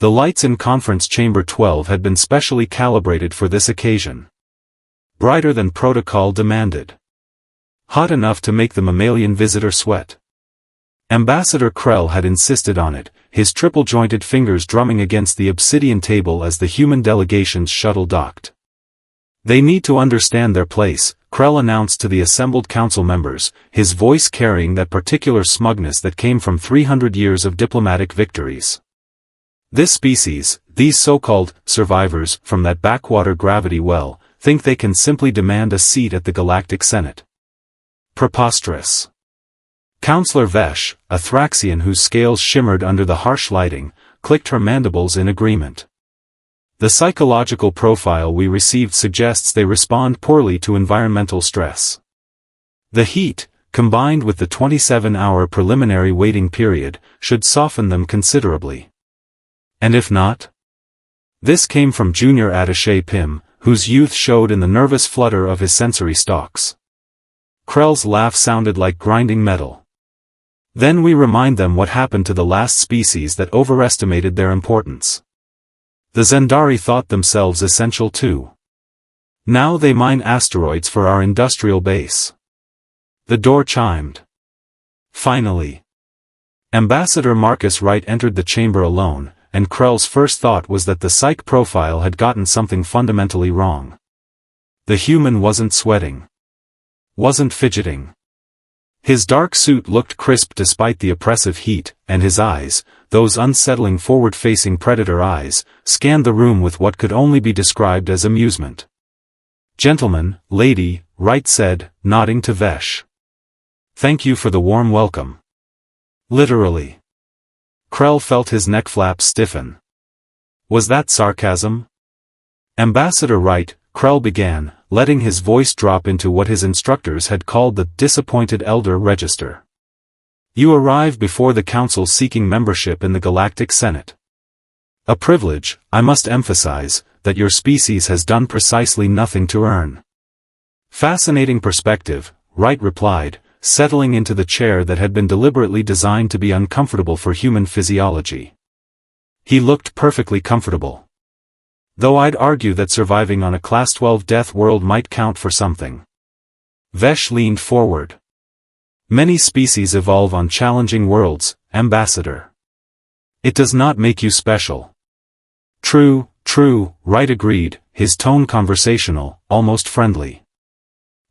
The lights in Conference Chamber 12 had been specially calibrated for this occasion. Brighter than protocol demanded. Hot enough to make the mammalian visitor sweat. Ambassador Krell had insisted on it, his triple-jointed fingers drumming against the obsidian table as the human delegation's shuttle docked. They need to understand their place, Krell announced to the assembled council members, his voice carrying that particular smugness that came from 300 years of diplomatic victories. This species, these so-called survivors from that backwater gravity well, think they can simply demand a seat at the Galactic Senate. Preposterous. Counselor Vesh, a Thraxian whose scales shimmered under the harsh lighting, clicked her mandibles in agreement. The psychological profile we received suggests they respond poorly to environmental stress. The heat, combined with the 27-hour preliminary waiting period, should soften them considerably. And if not? This came from Junior Attaché Pym, whose youth showed in the nervous flutter of his sensory stalks. Krell's laugh sounded like grinding metal. Then we remind them what happened to the last species that overestimated their importance. The Zendari thought themselves essential too. Now they mine asteroids for our industrial base. The door chimed. Finally. Ambassador Marcus Wright entered the chamber alone, and Krell's first thought was that the psych profile had gotten something fundamentally wrong. The human wasn't sweating. Wasn't fidgeting. His dark suit looked crisp despite the oppressive heat, and his eyes, those unsettling forward-facing predator eyes, scanned the room with what could only be described as amusement. "Gentlemen, lady," Wright said, nodding to Vesh. "Thank you for the warm welcome." Literally. Krell felt his neck flaps stiffen. Was that sarcasm? Ambassador Wright, Krell began, letting his voice drop into what his instructors had called the disappointed elder register. You arrive before the council seeking membership in the Galactic Senate. A privilege, I must emphasize, that your species has done precisely nothing to earn. Fascinating perspective, Wright replied, settling into the chair that had been deliberately designed to be uncomfortable for human physiology. He looked perfectly comfortable. Though I'd argue that surviving on a Class 12 death world might count for something. Vesh leaned forward. Many species evolve on challenging worlds, Ambassador. It does not make you special. True, Wright agreed, his tone conversational, almost friendly.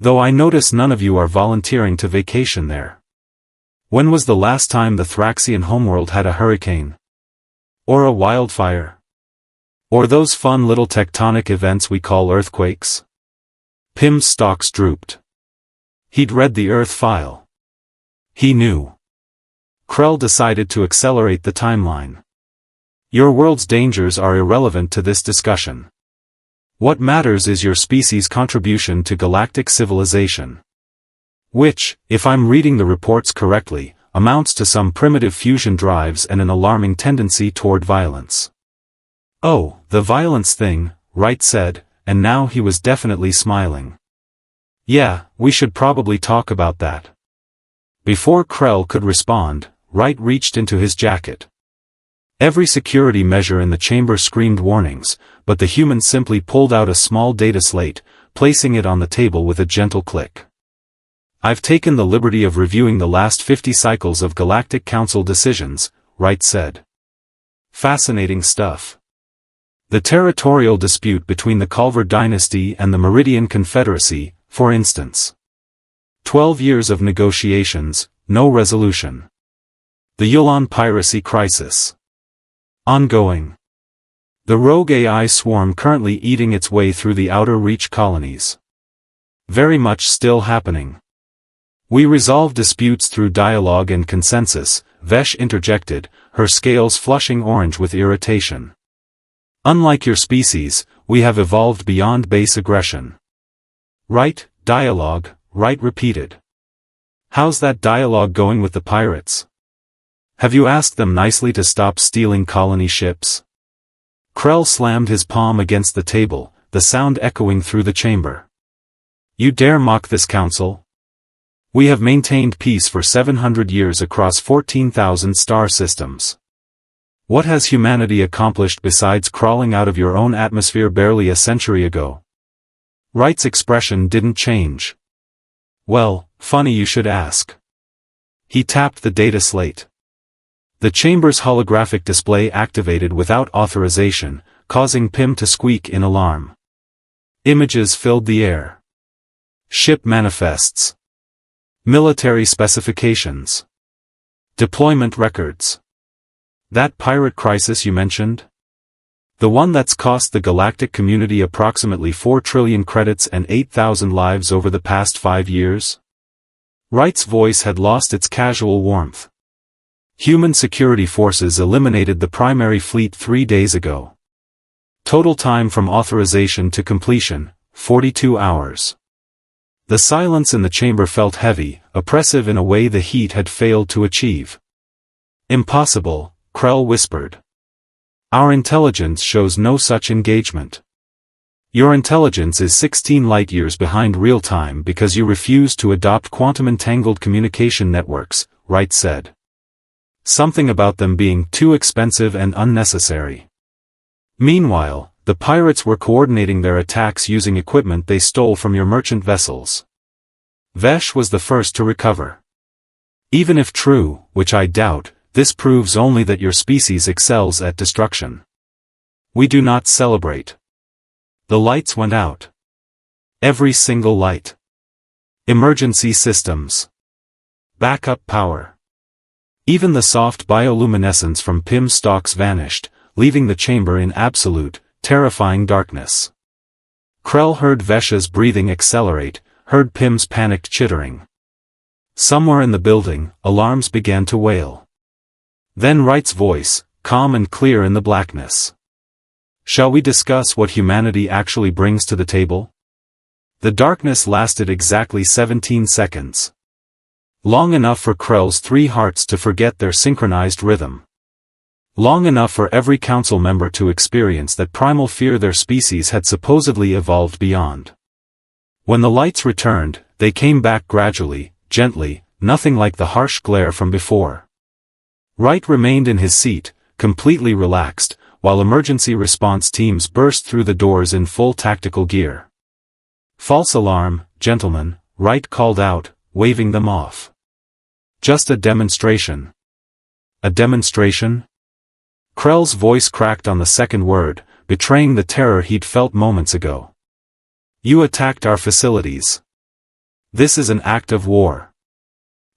Though I notice none of you are volunteering to vacation there. When was the last time the Thraxian homeworld had a hurricane? Or a wildfire? Or those fun little tectonic events we call earthquakes? Pym's stalks drooped. He'd read the Earth file. He knew. Krell decided to accelerate the timeline. Your world's dangers are irrelevant to this discussion. What matters is your species' contribution to galactic civilization. Which, if I'm reading the reports correctly, amounts to some primitive fusion drives and an alarming tendency toward violence. Oh, the violence thing, Wright said, and now he was definitely smiling. Yeah, we should probably talk about that. Before Krell could respond, Wright reached into his jacket. Every security measure in the chamber screamed warnings, but the human simply pulled out a small data slate, placing it on the table with a gentle click. I've taken the liberty of reviewing the last 50 cycles of Galactic Council decisions, Wright said. Fascinating stuff. The territorial dispute between the Culver dynasty and the Meridian Confederacy, for instance. 12 years of negotiations, no resolution. The Yulan piracy crisis. Ongoing. The rogue AI swarm currently eating its way through the Outer Reach colonies. Very much still happening. We resolve disputes through dialogue and consensus, Vesh interjected, her scales flushing orange with irritation. Unlike your species, we have evolved beyond base aggression. Right, dialogue, Wright repeated. How's that dialogue going with the pirates? Have you asked them nicely to stop stealing colony ships? Krell slammed his palm against the table, the sound echoing through the chamber. You dare mock this council? We have maintained peace for 700 years across 14,000 star systems. What has humanity accomplished besides crawling out of your own atmosphere barely a century ago? Wright's expression didn't change. Well, funny you should ask. He tapped the data slate. The chamber's holographic display activated without authorization, causing Pym to squeak in alarm. Images filled the air. Ship manifests. Military specifications. Deployment records. That pirate crisis you mentioned? The one that's cost the galactic community approximately 4 trillion credits and 8,000 lives over the past 5 years? Wright's voice had lost its casual warmth. Human security forces eliminated the primary fleet 3 days ago. Total time from authorization to completion, 42 hours. The silence in the chamber felt heavy, oppressive in a way the heat had failed to achieve. Impossible, Krell whispered. Our intelligence shows no such engagement. Your intelligence is 16 light-years behind real-time because you refuse to adopt quantum-entangled communication networks, Wright said. Something about them being too expensive and unnecessary. Meanwhile, the pirates were coordinating their attacks using equipment they stole from your merchant vessels. Vesh was the first to recover. Even if true, which I doubt, this proves only that your species excels at destruction. We do not celebrate. The lights went out. Every single light. Emergency systems. Backup power. Even the soft bioluminescence from Pym's stalks vanished, leaving the chamber in absolute, terrifying darkness. Krell heard Vesh's breathing accelerate, heard Pym's panicked chittering. Somewhere in the building, alarms began to wail. Then Wright's voice, calm and clear in the blackness. Shall we discuss what humanity actually brings to the table? The darkness lasted exactly 17 seconds. Long enough for Krell's 3 hearts to forget their synchronized rhythm. Long enough for every council member to experience that primal fear their species had supposedly evolved beyond. When the lights returned, they came back gradually, gently, nothing like the harsh glare from before. Wright remained in his seat, completely relaxed, while emergency response teams burst through the doors in full tactical gear. False alarm, gentlemen, Wright called out, waving them off. Just a demonstration. A demonstration? Krell's voice cracked on the second word, betraying the terror he'd felt moments ago. You attacked our facilities. This is an act of war.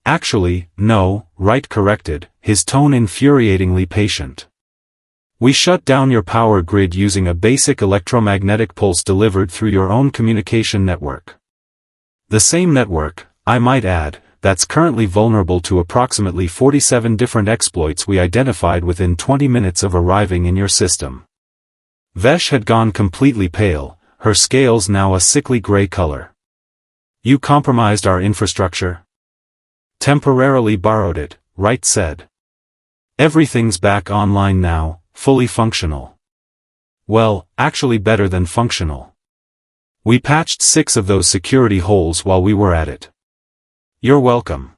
Actually, no, Wright corrected, his tone infuriatingly patient. We shut down your power grid using a basic electromagnetic pulse delivered through your own communication network. The same network, I might add, that's currently vulnerable to approximately 47 different exploits we identified within 20 minutes of arriving in your system. Vesh had gone completely pale, her scales now a sickly gray color. You compromised our infrastructure? Temporarily borrowed it, Wright said. Everything's back online now, fully functional. Well, actually better than functional. We patched 6 of those security holes while we were at it. You're welcome.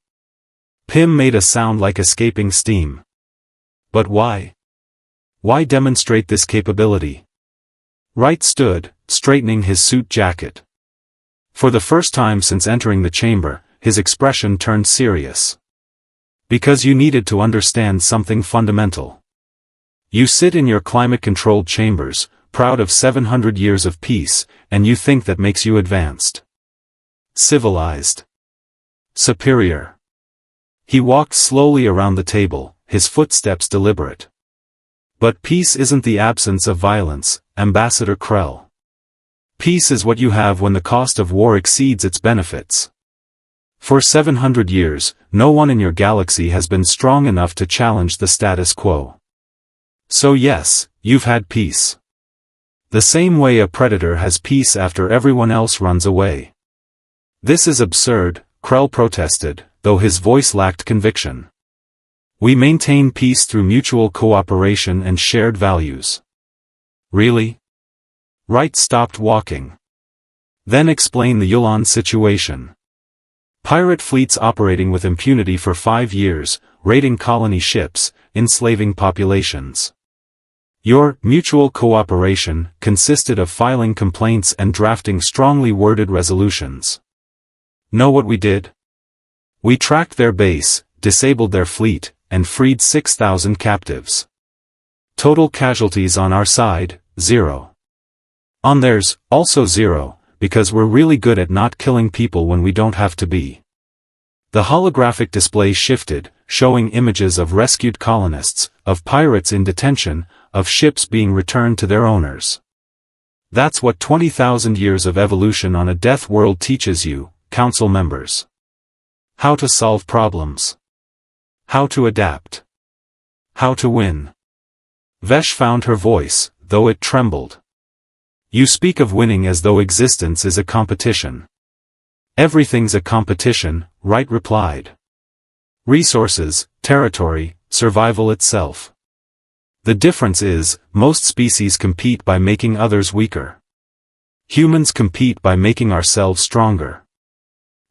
Pym made a sound like escaping steam. But why? Why demonstrate this capability? Wright stood, straightening his suit jacket. For the first time since entering the chamber, his expression turned serious. Because you needed to understand something fundamental. You sit in your climate-controlled chambers, proud of 700 years of peace, and you think that makes you advanced. Civilized. Superior. He walked slowly around the table, his footsteps deliberate. But peace isn't the absence of violence, Ambassador Krell. Peace is what you have when the cost of war exceeds its benefits. For 700 years, no one in your galaxy has been strong enough to challenge the status quo. So yes, you've had peace. The same way a predator has peace after everyone else runs away. This is absurd, Krell protested, though his voice lacked conviction. We maintain peace through mutual cooperation and shared values. Really? Wright stopped walking. Then explain the Yulan situation. Pirate fleets operating with impunity for 5 years, raiding colony ships, enslaving populations. Your mutual cooperation consisted of filing complaints and drafting strongly worded resolutions. Know what we did? We tracked their base, disabled their fleet, and freed 6,000 captives. Total casualties on our side, 0. On theirs, also 0, because we're really good at not killing people when we don't have to be. The holographic display shifted, showing images of rescued colonists, of pirates in detention, of ships being returned to their owners. That's what 20,000 years of evolution on a death world teaches you, Council members. How to solve problems. How to adapt. How to win. Vesh found her voice, though it trembled. You speak of winning as though existence is a competition. Everything's a competition, Wright replied. Resources, territory, survival itself. The difference is, most species compete by making others weaker. Humans compete by making ourselves stronger.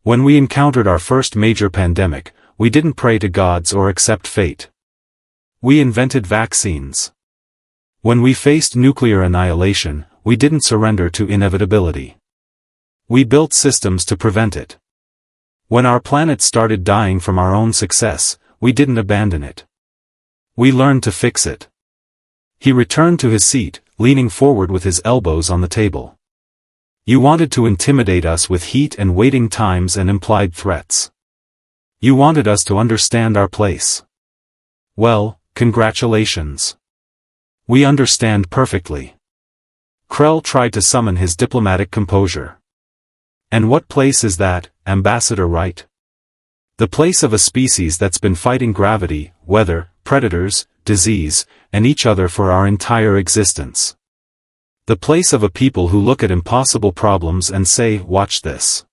When we encountered our first major pandemic, we didn't pray to gods or accept fate. We invented vaccines. When we faced nuclear annihilation, we didn't surrender to inevitability. We built systems to prevent it. When our planet started dying from our own success, we didn't abandon it. We learned to fix it. He returned to his seat, leaning forward with his elbows on the table. You wanted to intimidate us with heat and waiting times and implied threats. You wanted us to understand our place. Well, congratulations. We understand perfectly. Krell tried to summon his diplomatic composure. And what place is that, Ambassador Wright? The place of a species that's been fighting gravity, weather, predators, disease, and each other for our entire existence. The place of a people who look at impossible problems and say, watch this.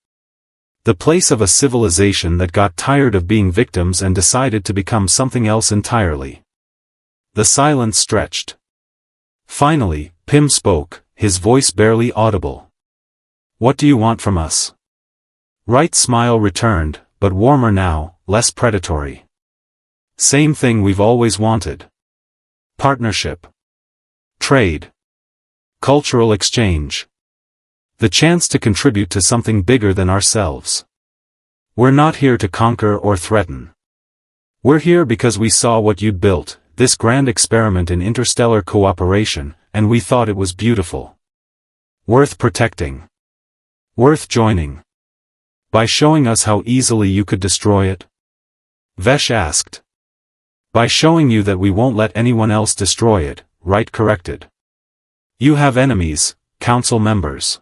The place of a civilization that got tired of being victims and decided to become something else entirely. The silence stretched. Finally, Pym spoke, his voice barely audible. What do you want from us? Wright's smile returned, but warmer now, less predatory. Same thing we've always wanted. Partnership. Trade. Cultural exchange. The chance to contribute to something bigger than ourselves. We're not here to conquer or threaten. We're here because we saw what you'd built, this grand experiment in interstellar cooperation, and we thought it was beautiful. Worth protecting. Worth joining. By showing us how easily you could destroy it? Vesh asked. By showing you that we won't let anyone else destroy it, Wright corrected. You have enemies, Council members.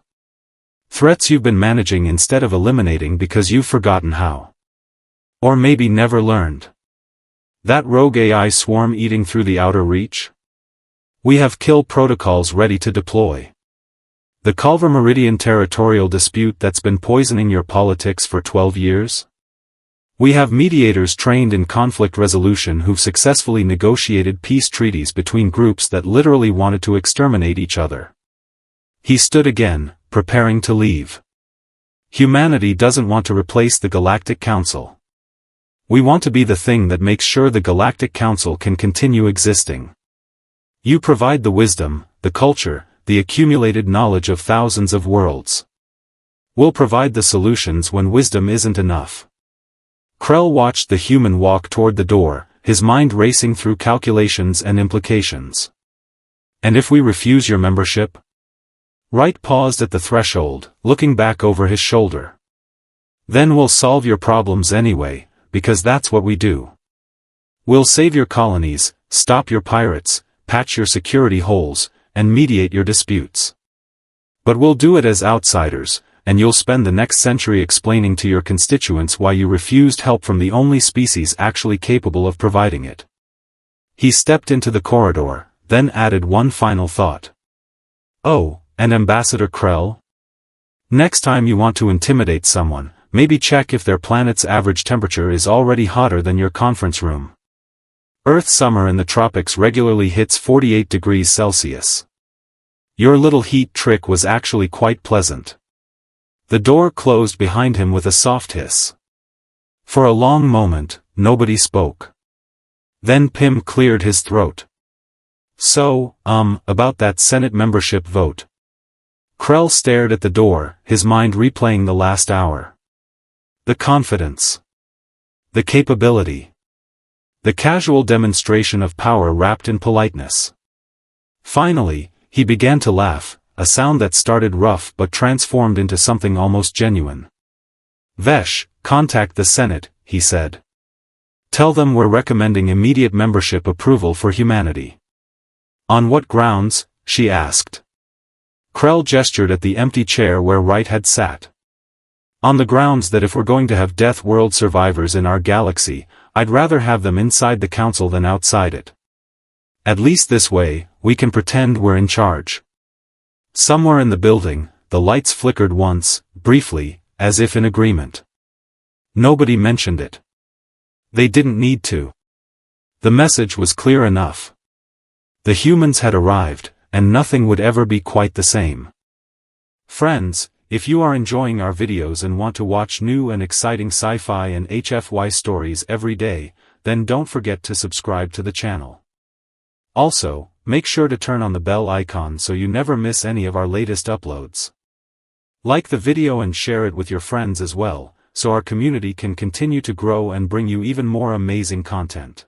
Threats you've been managing instead of eliminating because you've forgotten how. Or maybe never learned. That rogue AI swarm eating through the outer reach? We have kill protocols ready to deploy. The Culver Meridian territorial dispute that's been poisoning your politics for 12 years? We have mediators trained in conflict resolution who've successfully negotiated peace treaties between groups that literally wanted to exterminate each other. He stood again, preparing to leave. Humanity doesn't want to replace the Galactic Council. We want to be the thing that makes sure the Galactic Council can continue existing. You provide the wisdom, the culture, the accumulated knowledge of thousands of worlds. We'll provide the solutions when wisdom isn't enough. Krell watched the human walk toward the door, his mind racing through calculations and implications. And if we refuse your membership? Wright paused at the threshold, looking back over his shoulder. Then we'll solve your problems anyway, because that's what we do. We'll save your colonies, stop your pirates, patch your security holes, and mediate your disputes. But we'll do it as outsiders, and you'll spend the next century explaining to your constituents why you refused help from the only species actually capable of providing it. He stepped into the corridor, then added one final thought. Oh, and Ambassador Krell? Next time you want to intimidate someone, maybe check if their planet's average temperature is already hotter than your conference room. Earth's summer in the tropics regularly hits 48 degrees Celsius. Your little heat trick was actually quite pleasant. The door closed behind him with a soft hiss. For a long moment, nobody spoke. Then Pym cleared his throat. So, about that Senate membership vote. Krell stared at the door, his mind replaying the last hour. The confidence. The capability. The casual demonstration of power wrapped in politeness. Finally, he began to laugh, a sound that started rough but transformed into something almost genuine. Vesh, contact the Senate, he said. Tell them we're recommending immediate membership approval for humanity. On what grounds? She asked. Krell gestured at the empty chair where Wright had sat. On the grounds that if we're going to have Death World survivors in our galaxy, I'd rather have them inside the Council than outside it. At least this way, we can pretend we're in charge. Somewhere in the building, the lights flickered once, briefly, as if in agreement. Nobody mentioned it. They didn't need to. The message was clear enough. The humans had arrived, and nothing would ever be quite the same. Friends, if you are enjoying our videos and want to watch new and exciting sci-fi and HFY stories every day, then don't forget to subscribe to the channel. Also, make sure to turn on the bell icon so you never miss any of our latest uploads. Like the video and share it with your friends as well, so our community can continue to grow and bring you even more amazing content.